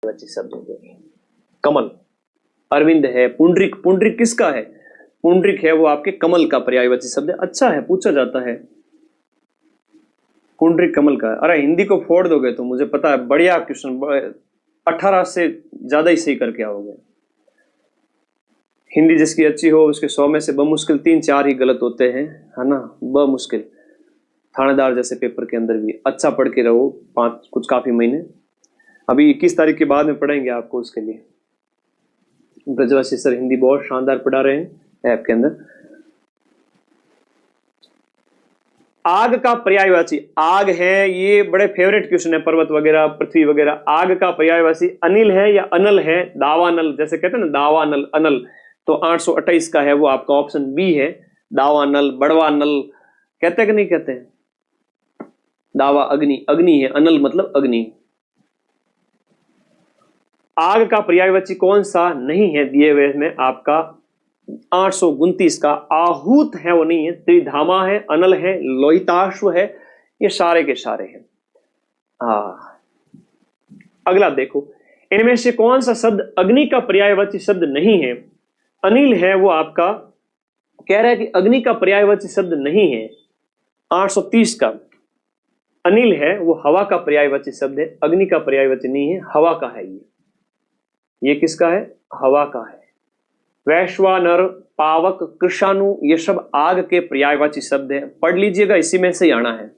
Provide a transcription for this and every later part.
पर्यायवाची शब्द हो गए। कमल, अरविंद है, पुंडरिक, पुंडरिक किसका है? पुंडरिक है वो आपके कमल का पर्यायवाची शब्द है। अच्छा है, पूछा जाता है पुंडरिक कमल का। अरे हिंदी को फोड़ दोगे तो मुझे पता है, बढ़िया क्वेश्चन, 18 से ज्यादा ही सही करके आओगे। हिंदी जिसकी अच्छी हो उसके 100 में से बमुश्किल 3-4 ही गलत होते हैं, है ना, बमुश्किल। थानेदार जैसे पेपर के अंदर भी अच्छा पढ़ के रहो, कुछ काफी महीने। अभी 21 तारीख के बाद में पढ़ेंगे आपको उसके लिए। ब्रजवासी सर हिंदी बहुत शानदार पढ़ा रहे हैं ऐप के अंदर। आग का पर्यायवाची, आग है, ये बड़े फेवरेट क्वेश्चन है, पर्वत वगैरह, पृथ्वी वगैरह। आग का पर्यायवाची अनिल है या अनल है? दावानल, जैसे कहते हैं ना दावानल, अनल, तो 828 का है वो आपका ऑप्शन बी है, दावानल, बड़वानल। कहते हैं कि नहीं कहते हैं? दावा अग्नि, अग्नि है, अनल मतलब अग्नि। आग का पर्यायवाची कौन सा नहीं है दिए हुए में आपका 829 का? आहूत है वो नहीं है, त्रिधामा है, अनल है, लोहिताश्व है, ये सारे के सारे हैं। अगला देखो, इनमें से कौन सा शब्द अग्नि का पर्यायवाची शब्द नहीं है? अनिल है वो आपका, कह रहा है कि अग्नि का पर्यायवाची शब्द नहीं है। 830 का अनिल है वो हवा का पर्यायवाची शब्द है, अग्नि का पर्यायवाची नहीं है, हवा का है। ये किसका है? हवा का है। वैश्वानर, पावक, कृषाणु, ये सब आग के पर्यायवाची शब्द है, पढ़ लीजिएगा, इसी में से ही आना है।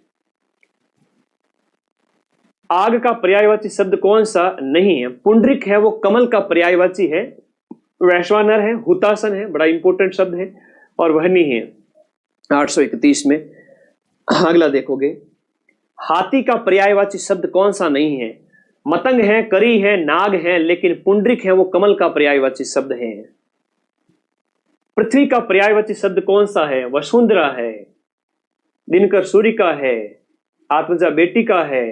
आग का पर्यायवाची शब्द कौन सा नहीं है? पुंडरिक है वो कमल का पर्यायवाची है, वैश्वानर है, हुतासन है, बड़ा इंपॉर्टेंट शब्द है, और वह नहीं है 831 में। अगला देखोगे, हाथी का पर्यायवाची शब्द कौन सा नहीं है? मतंग है, करी है, नाग है, लेकिन पुंडरिक है वो कमल का पर्यायवाची शब्द है। पृथ्वी का पर्यायवाची शब्द कौन सा है? वसुंधरा है, दिनकर सूर्य का है, आत्मजा बेटी का है।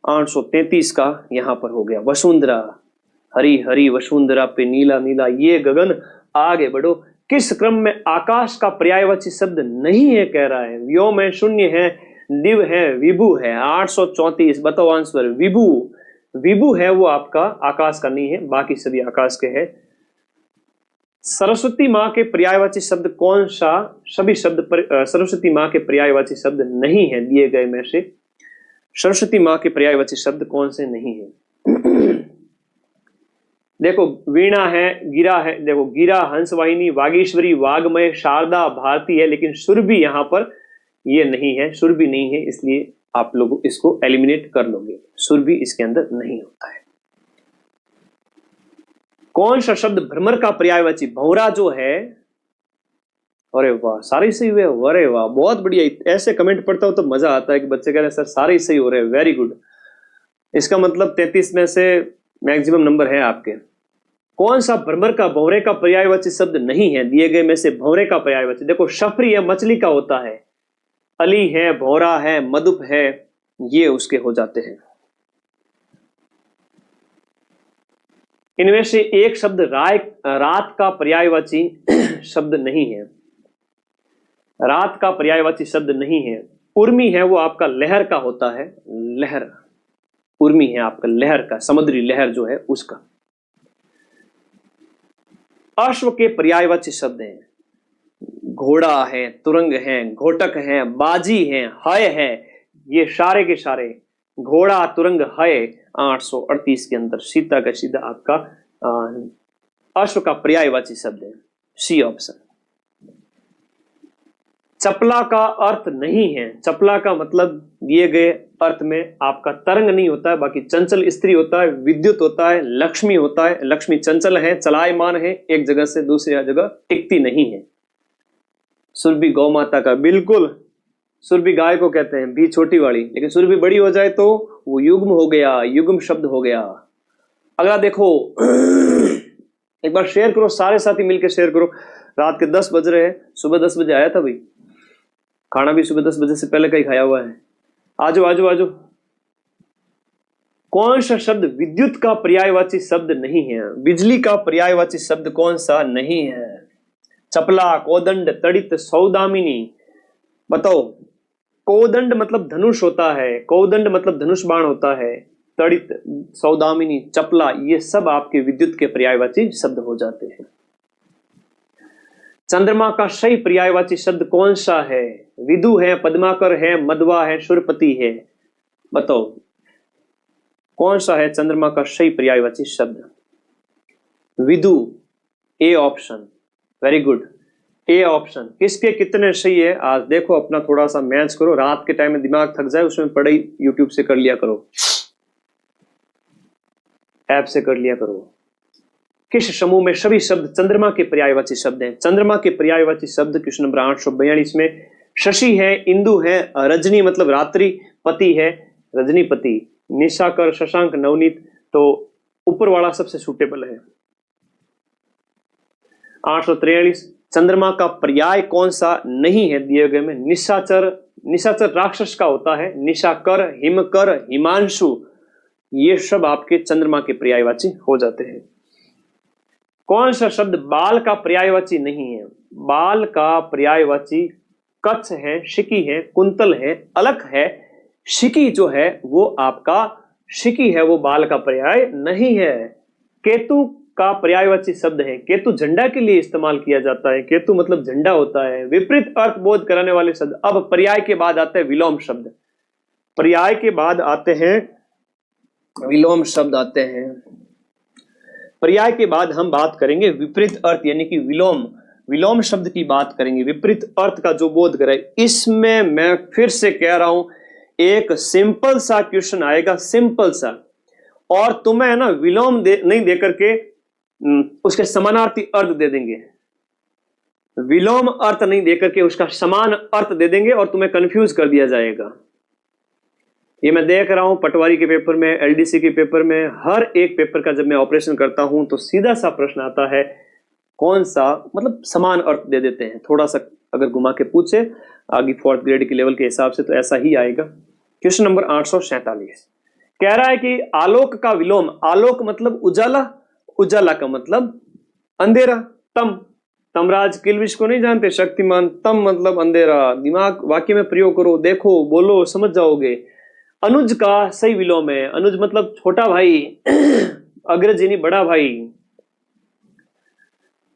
833 का यहां पर हो गया वसुंधरा। हरी हरी वसुंधरा पे नीला नीला ये गगन, आगे बढ़ो। किस क्रम में आकाश का पर्यायवाची शब्द नहीं है कह रहा है? व्योम है, शून्य है, दिव है, विभु है। 834, बताओ आंसर। विभु, विभु है वो आपका, आकाश का नहीं है, बाकी सभी आकाश के है। सरस्वती माँ के पर्यायवाची शब्द कौन सा? सभी शब्द पर सरस्वती माँ के पर्यायवाची शब्द नहीं है दिए गए में से। सरस्वती माँ के पर्यायवाची शब्द कौन से नहीं है? देखो, वीणा है, गिरा है, देखो गिरा, हंसवाहिनी, वागीश्वरी, वाग्मय, शारदा, भारती है, लेकिन सुरभि यहां पर ये नहीं है, सुरभि नहीं है, इसलिए आप लोग इसको एलिमिनेट कर लोगे। सुरभि इसके अंदर नहीं होता है। कौन सा शब्द भ्रमर का पर्यायवाची? भौरा जो है, अरे वाह सारे सही हुए, अरे वाह बहुत बढ़िया। ऐसे कमेंट पढ़ता हो तो मजा आता है कि बच्चे कह रहे हैं सर सारे सही हो रहे हैं, वेरी गुड। इसका मतलब 33 में से मैक्सिमम नंबर है आपके। कौन सा भ्रमर का, भौरे का पर्यायवाची शब्द नहीं है दिए गए में से? भौरे का पर्यायवाची देखो, शफरी है, मछली का होता है, अली है, भौरा है, मधुप है, ये उसके हो जाते हैं। इनमें से एक शब्द रात का पर्यायवाची शब्द नहीं है। रात का पर्यायवाची शब्द नहीं है। उर्मी है वो आपका लहर का होता है, लहर। उर्मी है आपका लहर का, समुद्री लहर जो है उसका। अश्व के पर्यायवाची शब्द हैं, घोड़ा है, तुरंग है, घोटक है, बाजी है, हय है, ये सारे के सारे घोड़ा, तुरंग, हय 838 के अंदर सीधा का सीधा आपका अश्व का पर्यायवाची शब्द है, सी ऑप्शन। चपला का अर्थ नहीं है। चपला का मतलब दिए गए अर्थ में आपका तरंग नहीं होता है, बाकी चंचल स्त्री होता है, विद्युत होता है, लक्ष्मी होता है। लक्ष्मी चंचल है, चलायमान है, एक जगह से दूसरी जगह टिकती नहीं है। सुरभि गौ माता का, बिल्कुल, सुरभि गाय को कहते हैं, भी छोटी वाली, लेकिन सुरभि बड़ी हो जाए तो वो युग्म हो गया, युग्म शब्द हो गया। अगला देखो, एक बार शेयर करो, सारे साथी मिलकर शेयर करो। रात के 10 बज रहे हैं, सुबह 10 बजे आया था भाई, खाना भी सुबह 10 बजे से पहले का ही खाया हुआ है। आजो आजो आजो। कौन सा शब्द विद्युत का पर्यायवाची शब्द नहीं है? बिजली का पर्यायवाची शब्द कौन सा नहीं है? चपला, कोदंड, तड़ित, सौदामिनी, बताओ। कोदंड मतलब धनुष होता है, कोदंड मतलब धनुष बाण होता है, तड़ित, सौदामिनी, चपला, ये सब आपके विद्युत के पर्यायवाची शब्द हो जाते हैं। चंद्रमा का सही पर्यायवाची शब्द कौन सा है? विदु है, पद्माकर है, मधवा है, सुरपति है, बताओ कौन सा है चंद्रमा का सही पर्यायवाची शब्द? विदु, A option, very good, A option. किसके कितने सही है आज देखो, अपना थोड़ा सा मैच करो, रात के टाइम में दिमाग थक जाए उसमें पढ़ाई यूट्यूब से कर लिया करो, ऐप से कर लिया करो। किस समूह में सभी शब्द चंद्रमा के पर्यायवाची शब्द हैं? चंद्रमा के पर्यायवाची शब्द क्वेश्चन नंबर 842 में शशि है, इंदु है, रजनी मतलब रात्रि, पति है रजनीपति, निशाकर, शशांक, नवनीत, तो ऊपर वाला सबसे सूटेबल है। 843 चंद्रमा का पर्याय कौन सा नहीं है दिए गए में? निशाचर, निशाचर राक्षस का होता है, निशाकर, हिमकर, हिमांशु, ये सब आपके चंद्रमा के पर्यायवाची हो जाते हैं। कौन सा शब्द बाल का पर्यायवाची नहीं है? बाल का पर्यायवाची कच्छ है, शिकी है, कुंतल है, अलख है। शिकी जो है वो आपका, शिकी है वो बाल का पर्याय नहीं है। केतु का पर्यायवाची शब्द है, केतु झंडा के लिए इस्तेमाल किया जाता है, केतु मतलब झंडा होता है। विपरीत अर्थ बोध कराने वाले शब्द, अब पर्याय के बाद आते हैं विलोम शब्द, पर्याय के बाद आते हैं विलोम शब्द आते हैं। पर्याय के बाद हम बात करेंगे विपरीत अर्थ यानी कि विलोम, विलोम शब्द की बात करेंगे, विपरीत अर्थ का जो बोध करे। इसमें मैं फिर से कह रहा हूं, एक सिंपल सा क्वेश्चन आएगा, सिंपल सा, और तुम्हें ना विलोम नहीं दे करके उसके समानार्थी अर्थ दे देंगे, विलोम अर्थ नहीं दे करके उसका समान अर्थ दे देंगे और तुम्हें कंफ्यूज कर दिया जाएगा। ये मैं देख रहा हूं पटवारी के पेपर में, एलडीसी के पेपर में, हर एक पेपर का जब मैं ऑपरेशन करता हूं तो सीधा सा प्रश्न आता है कौन सा, मतलब समान अर्थ दे देते हैं, थोड़ा सा अगर घुमा के पूछे आगे 4th ग्रेड के लेवल के हिसाब से तो ऐसा ही आएगा। क्वेश्चन नंबर 847 कह रहा है कि आलोक का विलोम, आलोक मतलब उजाला, उजाला का मतलब अंधेरा, तम, तमराज किलविश को नहीं जानते, शक्तिमान, तम मतलब अंधेरा, दिमाग वाक्य में प्रयोग करो, देखो, बोलो, समझ जाओगे। अनुज का सही विलोम है, अनुज मतलब छोटा भाई, अग्रज यानी बड़ा भाई।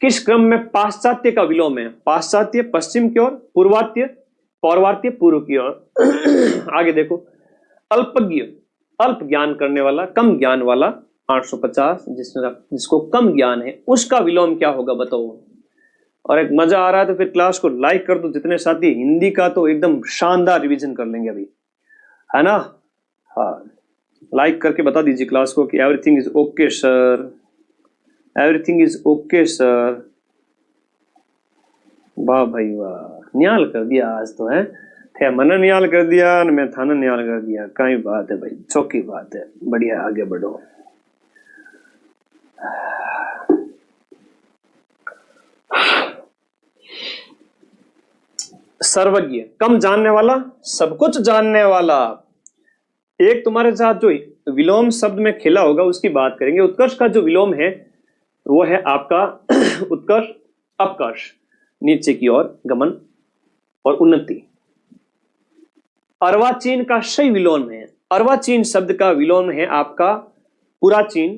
किस क्रम में पाश्चात्य का विलोम है? पाश्चात्य पश्चिम की ओर, पूर्वात्य, पौर्वात्य पूर्व की ओर। आगे देखो, अल्पज्ञ, अल्प ज्ञान करने वाला, कम ज्ञान वाला, 850 जिसको कम ज्ञान है उसका विलोम क्या होगा बताओ। और एक मजा आ रहा है तो फिर क्लास को लाइक कर दो, जितने साथी हिंदी का तो एकदम शानदार रिवीजन कर लेंगे अभी, है ना? हाँ, लाइक करके बता दीजिए क्लास को कि everything is okay sir, everything is okay sir. वाह भाई वाह, न्याल कर दिया आज तो, है थे मन न्याल कर दिया, मैं थाना न्याल कर दिया, कई बात है भाई, चौकी बात है, बढ़िया, आगे बढ़ो। सर्वज्ञ, कम जानने वाला, सब कुछ जानने वाला। एक तुम्हारे साथ जो विलोम शब्द में खेला होगा उसकी बात करेंगे। उत्कर्ष का जो विलोम है वो है आपका उत्कर्ष, अपकर्ष, नीचे की ओर गमन और उन्नति। अर्वाचीन का सही विलोम है, अर्वाचीन शब्द का विलोम है आपका पुराचीन,